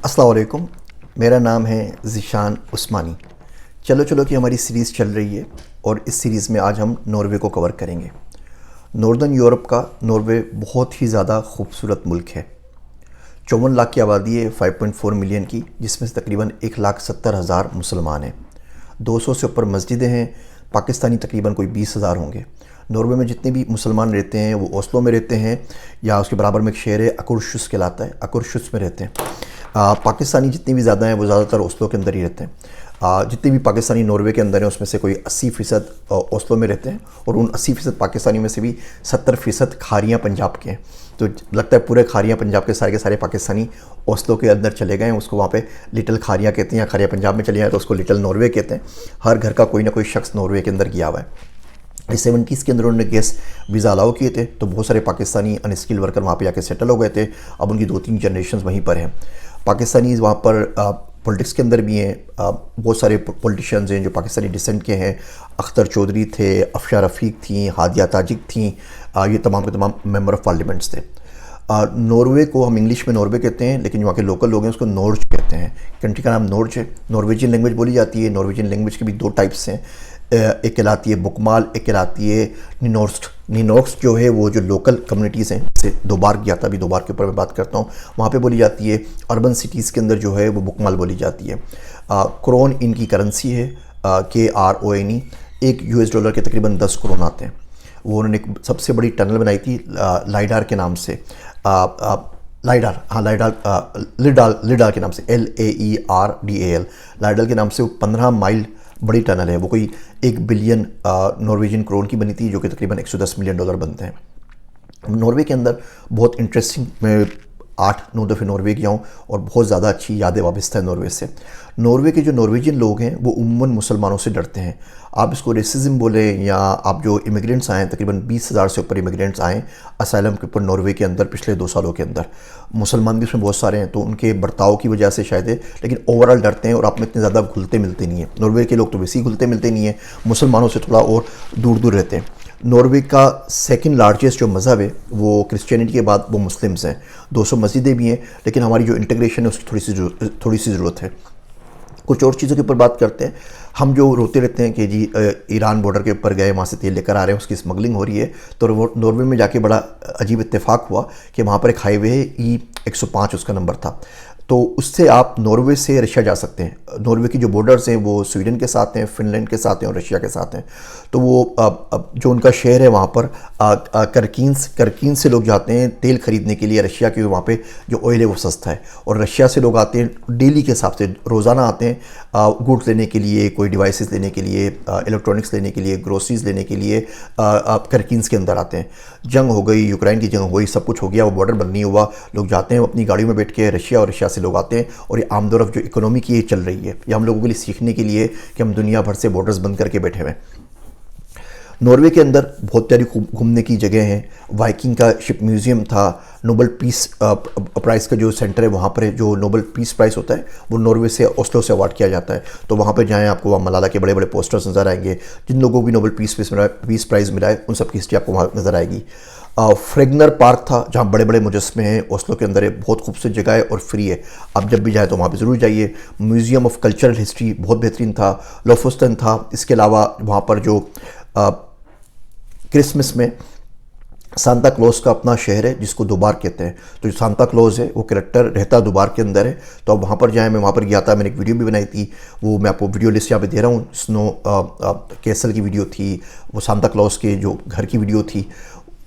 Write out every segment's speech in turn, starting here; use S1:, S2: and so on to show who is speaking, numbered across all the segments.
S1: अस्सलाम वालेकुम। मेरा नाम है ज़ीशान उस्मानी। चलो चलो कि हमारी सीरीज़ चल रही है और इस सीरीज़ में आज हम नॉर्वे को कवर करेंगे। नॉर्दर्न यूरोप का नॉर्वे बहुत ही ज़्यादा खूबसूरत मुल्क है। 54 लाख की आबादी है, 5.4 मिलियन की, जिसमें से तकरीबन 1,70,000 मुसलमान हैं। 200 से ऊपर मस्जिदें हैं। पाकिस्तानी तकरीबन कोई 20,000 होंगे। नॉर्वे में जितने भी मुसलमान रहते हैं वो ओस्लो में रहते हैं, या उसके बराबर में एक शहर है अकुरशुस कहलाता है, अकुरशुस में रहते हैं। पाकिस्तानी जितनी भी ज़्यादा हैं वो ज़्यादातर ओस्लो के अंदर ही रहते हैं। जितने भी पाकिस्तानी नॉर्वे के अंदर हैं उसमें से कोई 80% ओस्लो में रहते हैं, और उन 80% पाकिस्तानी में से भी 70% खारियाँ पंजाब के हैं। तो लगता है पूरे खारियाँ पंजाब के सारे पाकिस्तानी ओस्लो के अंदर चले गए हैं। उसको वहाँ पे लिटिल खारियाँ कहते हैं, या खारियाँ पंजाब में चले जाए तो उसको लिटिल नॉर्वे कहते हैं। हर घर का कोई ना कोई शख्स नॉर्वे के अंदर गया हुआ है। 70s के अंदर उन्होंने गेस्ट वीज़ा अलाउ किए थे, तो बहुत सारे पाकिस्तानी अनस्किल्ड वर्कर वहाँ पे जाके सेटल हो गए थे। अब उनकी 2-3 जनरेशन वहीं पर हैं। पाकिस्तानी वहाँ पर पॉलिटिक्स के अंदर भी हैं। बहुत सारे पॉलिटिशियंस हैं जो पाकिस्तानी डिसेंट के हैं। अख्तर चौधरी थे, अफशा रफ़ीक थी, हादिया ताजिक थी। ये तमाम के तमाम मेंबर ऑफ़ पार्लियामेंट्स थे। नॉर्वे को हम इंग्लिश में नॉर्वे कहते हैं, लेकिन वहाँ के लोकल लोग हैं उसको नॉर्ज कहते हैं। कंट्री का नाम नॉर्ज है। नॉर्वेजियन लैंग्वेज बोली जाती है। नॉर्वेजियन लैंग्वेज के भी 2 टाइप्स हैं। एक कहलाती है बुकमाल, एक कहलाती है निनोर्स्ट। निनोर्स्ट जो है वो जो लोकल कम्युनिटीज़ हैं, जैसे दोबार गया था, अभी दोबार के ऊपर मैं बात करता हूँ, वहाँ पे बोली जाती है। अर्बन सिटीज़ के अंदर जो है वो बुकमाल बोली जाती है। क्रोन इनकी करेंसी है, KRONE। $1 के तकरीबन 10 करोड़ आते हैं। वो उन्होंने एक सबसे बड़ी टनल बनाई थी लाइडार के नाम से। लाइडार, हाँ लाइडार, लिडाल के नाम से, LAERDAL, लाइडाल के नाम से। वो 15 माइल बड़ी टनल है। वो कोई 1 बिलियन नॉर्वेजियन क्रोन की बनी थी, जो कि तकरीबन $110 मिलियन बनते हैं। नॉर्वे के अंदर बहुत इंटरेस्टिंग, मैं 8-9 दफ़े नॉर्वे गया हूँ और बहुत ज़्यादा अच्छी यादें वाबस्ता है नॉर्वे से। नॉर्वे के जो नॉर्वेजियन लोग हैं वो उम्मन मुसलमानों से डरते हैं। आप इसको रेसिज्म बोलें, या आप जो इमिग्रेंट्स आए हैं, तकरीबन 20,000 से ऊपर इमिग्रेंट्स आए असाइलम के ऊपर नॉर्वे के अंदर पिछले 2 सालों के अंदर। मुसलमान भी उसमें बहुत सारे हैं, तो उनके बर्ताव की वजह से शायद है, लेकिन ओवरऑल डरते हैं और आप में इतने ज़्यादा घुलते मिलते नहीं हैं। नॉर्वे के लोग तो वैसे ही घुलते मिलते नहीं हैं, मुसलमानों से थोड़ा और दूर दूर रहते हैं। नॉर्वे का सेकंड लार्जेस्ट जो मज़हब है वो क्रिश्चियनिटी के बाद वो मुस्लिम्स हैं। 200 मस्जिदें भी हैं, लेकिन हमारी जो इंटीग्रेशन है उसकी थोड़ी सी ज़रूरत है। कुछ और चीज़ों के ऊपर बात करते हैं। हम जो रोते रहते हैं कि जी ईरान बॉर्डर के ऊपर गए, वहाँ से तेल लेकर आ रहे हैं, उसकी स्मगलिंग हो रही है, तो नॉर्वे में जाके बड़ा अजीब इत्तेफाक हुआ कि वहाँ पर एक हाईवे है, E105 उसका नंबर था। तो उससे आप नॉर्वे से रशिया जा सकते हैं। नॉर्वे की जो बॉर्डर्स हैं वो स्वीडन के साथ हैं, फिनलैंड के साथ हैं और रशिया के साथ हैं। तो वो जो उनका शहर है वहाँ पर करकीन से लोग जाते हैं तेल ख़रीदने के लिए रशिया के। वहाँ पे जो ऑयल है वो सस्ता है, और रशिया से लोग आते हैं डेली के हिसाब से, रोज़ाना आते हैं गुड्स लेने के लिए, कोई डिवाइसेस लेने के लिए, इलेक्ट्रॉनिक्स लेने के लिए, ग्रोसरीज लेने के लिए करकीन्स के अंदर आते हैं। जंग हो गई, यूक्रेन की जंग हो गई, सब कुछ हो गया, वो बॉर्डर बंद नहीं हुआ, लोग जाते हैं अपनी गाड़ियों में बैठ के रशिया, और रशिया से लोग आते हैं। और ये आमदोरफ़ जो इकोनॉमी की ये चल रही है, ये हम लोगों के लिए सीखने के लिए कि हम दुनिया भर से बॉर्डर्स बंद करके बैठे हुए हैं। नॉर्वे के अंदर बहुत प्यारी घूमने की जगह हैं। वाइकिंग का शिप म्यूज़ियम था। नोबल पीस प्राइज़ का जो सेंटर है वहाँ पर है, जो नोबल पीस प्राइज़ होता है वो नॉर्वे से ओस्लो से अवार्ड किया जाता है। तो वहाँ पर जाएँ, आपको वहाँ मलाला के बड़े बड़े पोस्टर्स नज़र आएंगे। जिन लोगों को भी नोबल पीस प्राइज़ मिला है उन सब की हिस्ट्री आपको वहाँ नज़र आएगी। फ्रेगनर पार्क था, जहाँ बड़े बड़े मुजस्मे हैं, ओस्लो के अंदर है। बहुत खूबसूरत जगह है और फ्री है। आप जब भी जाएँ तो वहाँ पे ज़रूर जाइए। म्यूज़ियम ऑफ कल्चरल हिस्ट्री बहुत बेहतरीन था। लोफुस्टन था। इसके अलावा वहाँ पर जो क्रिसमस में सांता क्लॉज का अपना शहर है जिसको दोबार कहते हैं। तो जो सांता क्लॉज है वो कैरेक्टर रहता दोबार के अंदर है। तो आप वहाँ पर जाएँ। मैं वहाँ पर गया था, मैंने एक वीडियो भी बनाई थी, वो मैं आपको वीडियो लिस्ट यहाँ पे दे रहा हूँ। स्नो कैसल की वीडियो थी, वो सांता क्लॉज के जो घर की वीडियो थी।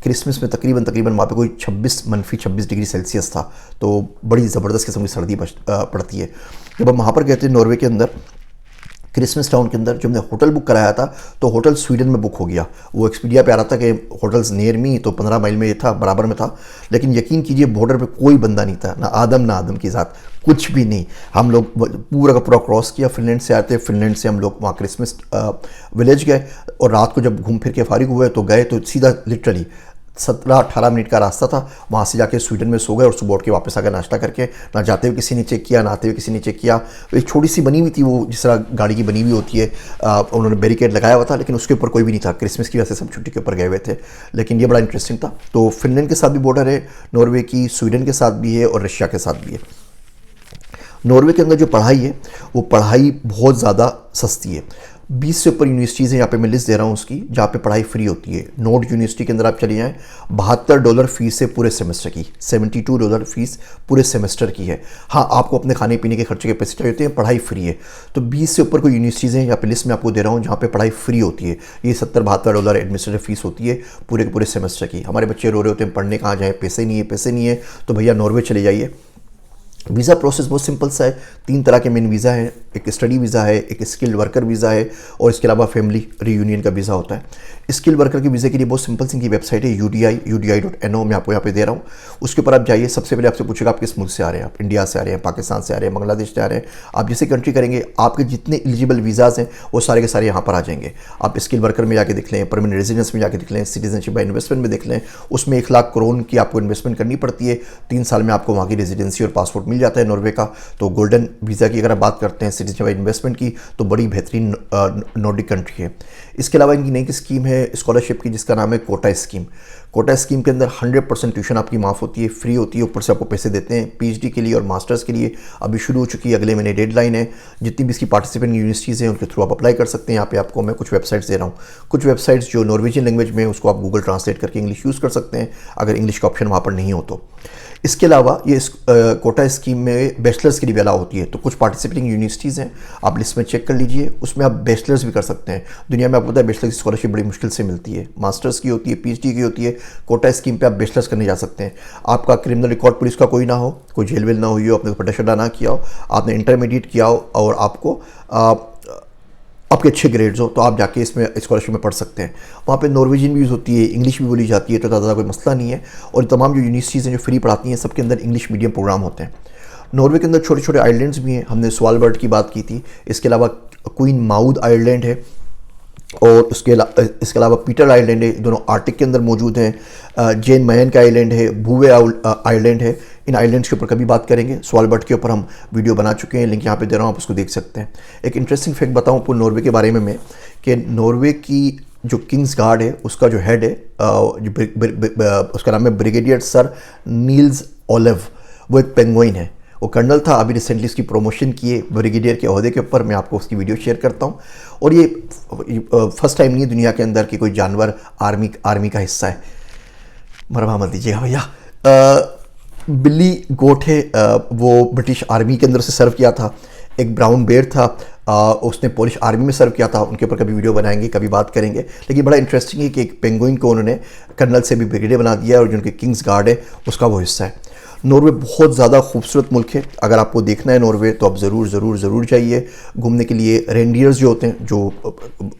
S1: क्रिसमस में तकरीबन वहाँ पे कोई -26 डिग्री सेल्सियस था। तो बड़ी ज़बरदस्त किस्म की सर्दी पड़ती है। जब हम वहाँ पर गए थे नॉर्वे के अंदर, क्रिसमस टाउन के अंदर, जब हमने होटल बुक कराया था तो होटल स्वीडन में बुक हो गया। वो एक्सपीडिया पे आ रहा था कि होटल्स नियर मी, तो 15 माइल में ये था, बराबर में था। लेकिन यकीन कीजिए बॉर्डर पे कोई बंदा नहीं था, ना आदम की ज़ात, कुछ भी नहीं। हम लोग पूरा का पूरा क्रॉस किया। फिनलैंड से आते, फिनलैंड से हम लोग वहाँ क्रिसमस विलेज गए, और रात को जब घूम फिर के फारिग हुए तो गए तो सीधा लिटरली 17-18 मिनट का रास्ता था। वहाँ से जाके स्वीडन में सो गए और सुबह उठ के वापस आ गए नाश्ता करके। ना जाते हुए किसी ने चेक किया, ना आते हुए किसी ने चेक किया। एक छोटी सी बनी हुई थी, वो जिस तरह गाड़ी की बनी हुई होती है, उन्होंने बैरिकेड लगाया हुआ था, लेकिन उसके ऊपर कोई भी नहीं था। क्रिसमस की वजह से सब छुट्टी के ऊपर गए हुए थे, लेकिन ये बड़ा इंटरेस्टिंग था। तो फिनलैंड के साथ भी बॉर्डर है नॉर्वे की, स्वीडन के साथ भी है और रशिया के साथ भी है। नॉर्वे के अंदर जो पढ़ाई है वो पढ़ाई बहुत ज़्यादा सस्ती है। 20 से ऊपर यूनिवर्सिटीज़ हैं, यहाँ पे मैं लिस्ट दे रहा हूँ उसकी, जहाँ पे पढ़ाई फ्री होती है। नोर्ड यूनिवर्सिटी के अंदर आप चले जाएँ, $72 फीस है पूरे सेमेस्टर की, $72 फीस पूरे सेमेस्टर की है। हाँ, आपको अपने खाने पीने के खर्चे के पैसे चाहिए होते हैं, पढ़ाई फ्री है। तो 20 से ऊपर कोई यूनिवर्सिटीज़ हैं, यहाँ पे लिस्ट में आपको दे रहा हूँ जहाँ पे पढ़ाई फ्री होती है। ये $70-72 एडमिनिस्ट्रेटिव फीस होती है पूरे के पूरे सेमेस्टर की। हमारे बच्चे रो रहे होते हैं पढ़ने कहाँ जाए, पैसे नहीं है, पैसे नहीं है, तो भैया नॉर्वे चले जाइए। वीज़ा प्रोसेस बहुत सिंपल सा है। 3 तरह के मेन वीज़ा हैं, एक स्टडी वीज़ा है, एक स्किल्ड वर्कर वीज़ा है, और इसके अलावा फैमिली रीयूनियन का वीज़ा होता है। स्किल्ड वर्कर के वीज़े के लिए बहुत सिंपल सी इनकी वेबसाइट है udi.no, मैं आपको यहाँ पे दे रहा हूँ। उसके ऊपर आप जाइए, सबसे पहले आपसे पूछेगा आप किस मुल्क से आ रहे हैं, आप इंडिया से आ रहे हैं, पाकिस्तान से आ रहे हैं, बांग्लादेश से आ रहे हैं। आप जैसे कंट्री करेंगे, आपके जितने एलिजिबल वीज़ाज़ हैं वो सारे के सारे यहाँ पर आ जाएंगे। आप स्किल वर्कर में जाके देख लें, परमानेंट रेजिडेंस में जाके देख लें, सिटीजनशिप बाय इन्वेस्टमेंट में देख लें, उसमें 1 लाख करोड़ की आपको इन्वेस्टमेंट करनी पड़ती है। 3 साल में आपको वहाँ की रेजिडेंसी और पासपोर्ट मिल जाता है नॉर्वे का। तो गोल्डन वीज़ा की अगर आप बात करते हैं सिटीजनशिप बाय इन्वेस्टमेंट की, तो बड़ी बेहतरीन नॉर्डिक कंट्री है। इसके अलावा इनकी नई स्कीम है स्कॉलरशिप की, जिसका नाम है कोटा स्कीम। कोटा स्कीम के अंदर 100% ट्यूशन आपकी माफ़ होती है, फ्री होती है, ऊपर से आपको पैसे देते हैं। पीएचडी के लिए और मास्टर्स के लिए अभी शुरू हो चुकी है, अगले महीने डेडलाइन है। जितनी भी इसकी पार्टिसिपेंट यूनिवर्सिटीज़ हैं उनके थ्रू आप अप्लाई कर सकते हैं। यहाँ पे आपको मैं कुछ वेबसाइट्स दे रहा हूँ, कुछ वेबसाइट्स जो नॉर्वेजियन लैंग्वेज में, उसको आप गूगल ट्रांसलेट करके इंग्लिश यूज़ कर सकते हैं अगर इंग्लिश का ऑप्शन वहाँ पर नहीं हो तो। इसके अलावा ये कोटा स्कीम में बैचलर्स के लिए भी अलाउ होती है। तो कुछ पार्टिसिपेटिंग यूनिवर्सिटीज़ हैं, आप लिस्ट में चेक कर लीजिए, उसमें आप बैचलर्स भी कर सकते हैं। दुनिया में आपको पता है बैचलर्स की स्कॉलरशिप बड़ी मुश्किल से मिलती है, मास्टर्स की होती है, पीएचडी की होती है। कोटा स्कीम पे आप बैचलर्स करने जा सकते हैं। आपका क्रिमिनल रिकॉर्ड पुलिस का कोई ना हो, कोई जेल वेल ना हुई हो, आपने पटा शटा ना किया हो, आपने इंटरमीडिएट किया हो और आपको आपके अच्छे ग्रेड्स हो, तो आप जाके इसमें स्कॉलरशिप में पढ़ सकते हैं। वहाँ पे नॉर्वेजियन भी यूज़ होती है, इंग्लिश भी बोली जाती है, तो ज़्यादा कोई मसला नहीं है। और तमाम जो यूनिवर्सिटीज़ हैं जो फ्री पढ़ाती हैं, सबके अंदर इंग्लिश मीडियम प्रोग्राम होते हैं। नॉर्वे के अंदर छोटे छोटे आइलैंड्स भी हैं, हमने स्वालबर्ड की बात की थी। इसके अलावा क्वीन माउद आइलैंड है, और इसके अलावा पीटर आइलैंड है, दोनों आर्टिक के अंदर मौजूद हैं। जेन मैन का आइलैंड है, बुवे आइलैंड है। इन आइलैंड्स के ऊपर कभी बात करेंगे। स्वालबर्ड के ऊपर हम वीडियो बना चुके हैं, लिंक यहाँ पे दे रहा हूँ, आप उसको देख सकते हैं। एक इंटरेस्टिंग फैक्ट बताऊँ पूरे नॉर्वे के बारे में मैं, कि नॉर्वे की जो किंग्स गार्ड है उसका जो हेड है, उसका नाम है ब्रिगेडियर सर नील्स ओलेव। वो एक पेंगुइन है, वो कर्नल था, अभी रिसेंटली इसकी प्रमोशन किए ब्रिगेडियर के ओहदे के ऊपर। मैं आपको उसकी वीडियो शेयर करता हूँ। और ये फर्स्ट टाइम नहीं है दुनिया के अंदर कि कोई जानवर आर्मी का हिस्सा है। मरवा मत दीजिएगा भैया। बिल्ली गोट है, वो ब्रिटिश आर्मी के अंदर से सर्व किया था। एक ब्राउन बेयर था, उसने पोलिश आर्मी में सर्व किया था। उनके ऊपर कभी वीडियो बनाएंगे, कभी बात करेंगे। लेकिन बड़ा इंटरेस्टिंग है कि एक पेंगुइन को उन्होंने कर्नल से भी ब्रिगेडियर बना दिया, और जो उनके किंग्स गार्ड है उसका वो हिस्सा है। नॉर्वे बहुत ज़्यादा खूबसूरत मुल्क है। अगर आपको देखना है नॉर्वे, तो आप ज़रूर जाइए घूमने के लिए। रेंडियर्स जो होते हैं, जो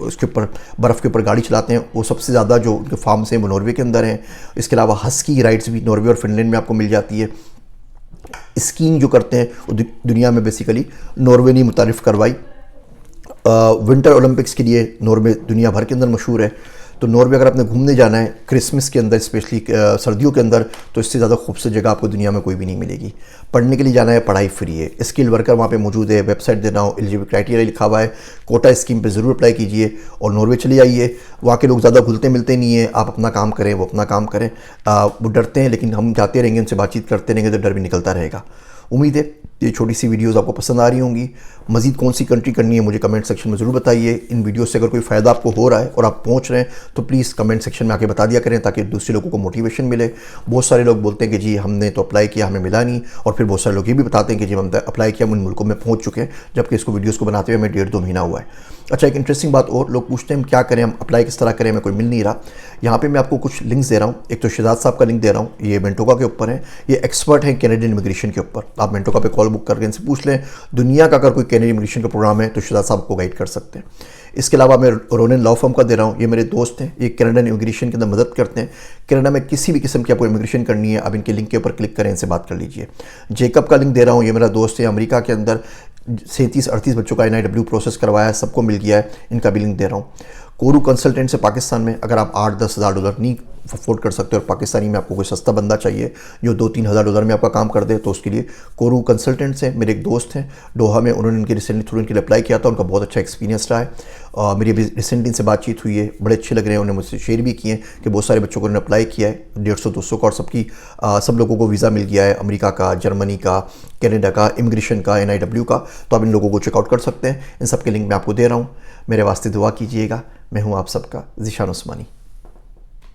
S1: उसके ऊपर बर्फ़ के ऊपर गाड़ी चलाते हैं, वो सबसे ज़्यादा जो उनके फार्म्स हैं वो नॉर्वे के अंदर हैं। इसके अलावा हस्की राइड्स भी नॉर्वे और फिनलैंड में आपको मिल जाती है। स्कीइंग जो करते हैं वो दुनिया में बेसिकली नॉर्वे ने मुतारिफ़ करवाई। विंटर ओलंपिक्स के लिए नॉर्वे दुनिया भर के अंदर मशहूर है। तो नॉर्वे अगर आपने घूमने जाना है क्रिसमस के अंदर, स्पेशली सर्दियों के अंदर, तो इससे ज़्यादा खूबसूरत जगह आपको दुनिया में कोई भी नहीं मिलेगी। पढ़ने के लिए जाना है, पढ़ाई फ्री है। स्किल वर्कर वहाँ पे मौजूद है, वेबसाइट दे रहा हूँ, एलिजिबल क्राइटेरिया लिखा हुआ है। कोटा स्कीम पे ज़रूर अप्लाई कीजिए और नॉर्वे चले जाइए। वहाँ के लोग ज़्यादा घुलते मिलते नहीं है, आप अपना काम करें, वो अपना काम करें। वो डरते हैं, लेकिन हम जाते रहेंगे, उनसे बातचीत करते रहेंगे तो डर भी निकलता रहेगा। उम्मीद है ये छोटी सी वीडियोस आपको पसंद आ रही होंगी। मज़ीद कौन सी कंट्री करनी है मुझे कमेंट सेक्शन में ज़रूर बताइए। इन वीडियो से अगर कोई फ़ायदा आपको हो रहा है और आप पहुंच रहे हैं, तो प्लीज़ कमेंट सेक्शन में आके बता दिया करें, ताकि दूसरे लोगों को मोटिवेशन मिले। बहुत सारे लोग बोलते हैं कि जी हमने तो अप्लाई किया, हमें मिला नहीं, और फिर बहुत सारे लोग ये भी बताते हैं कि जी हमने अप्लाई किया, हम उन मुल्कों में पहुँच चुके हैं, जबकि इसको वीडियोज़ को बनाते हुए हमें 1.5-2 महीना हुआ है। अच्छा, एक इंटरेस्टिंग बात और, लोग पूछते हैं हम क्या करें, हम अप्लाई किस तरह करें, हमें कोई मिल नहीं रहा। यहाँ पे मैं आपको कुछ लिंक्स दे रहा हूँ। एक तो शहजाद साहब का लिंक दे रहा हूँ, ये मेंटोका के ऊपर है। ये एक्सपर्ट हैं कैनेडियन इमिग्रेशन के ऊपर। आप मेंटोका पे कॉल बुक करके इनसे पूछ लें, दुनिया का अगर कोई कैनेडियन इमिग्रेशन का प्रोग्राम है तो शहजाद साहब को गाइड कर सकते हैं। इसके अलावा मैं रोनेन लॉ फर्म का दे रहा हूँ। ये मेरे दोस्त हैं, ये कैनेडियन इमिग्रेशन के अंदर मदद करते हैं। कनाडा में किसी भी किस्म की आपको इमिग्रेशन करनी है, आप इनके लिंक के ऊपर क्लिक करें, इनसे बात कर लीजिए। जेकब का लिंक दे रहा हूँ, ये मेरा दोस्त है, अमेरिका के अंदर 37-38 बच्चों का NIW प्रोसेस करवाया है, सबको मिल गया है, इनका भी लिंक दे रहा हूँ। कोरू कंसल्टेंट से पाकिस्तान में अगर आप 8-10 हज़ार डॉलर नहीं अफोर्ड कर सकते और पाकिस्तानी में आपको कोई सस्ता बंदा चाहिए जो 2-3 हज़ार डॉलर में आपका काम कर दे, तो उसके लिए कोरू कंसल्टेंट से मेरे एक दोस्त हैं डोहा में, उन्होंने इनके रिसेंटली थ्रू इनके लिए अप्लाई किया था, उनका बहुत अच्छा एक्सपीरियंस रहा है। मेरी अभी रिसेंटली इनसे बातचीत हुई है, बड़े अच्छे लग रहे हैं, उन्होंने मुझसे शेयर भी किए हैं कि बहुत सारे बच्चों को उन्होंने अप्लाई किया है 150-200 का, और सब लोगों को वीज़ा मिल गया है, अमेरिका का, जर्मनी का, कनाडा का, इमिग्रेशन का, NIW का। तो आप इन लोगों को चेकआउट कर सकते हैं, इन सब के लिंक मैं आपको दे रहा हूँ। मेरे वास्ते दुआ कीजिएगा। मैं हूँ आप सबका ज़ीशान उस्मानी।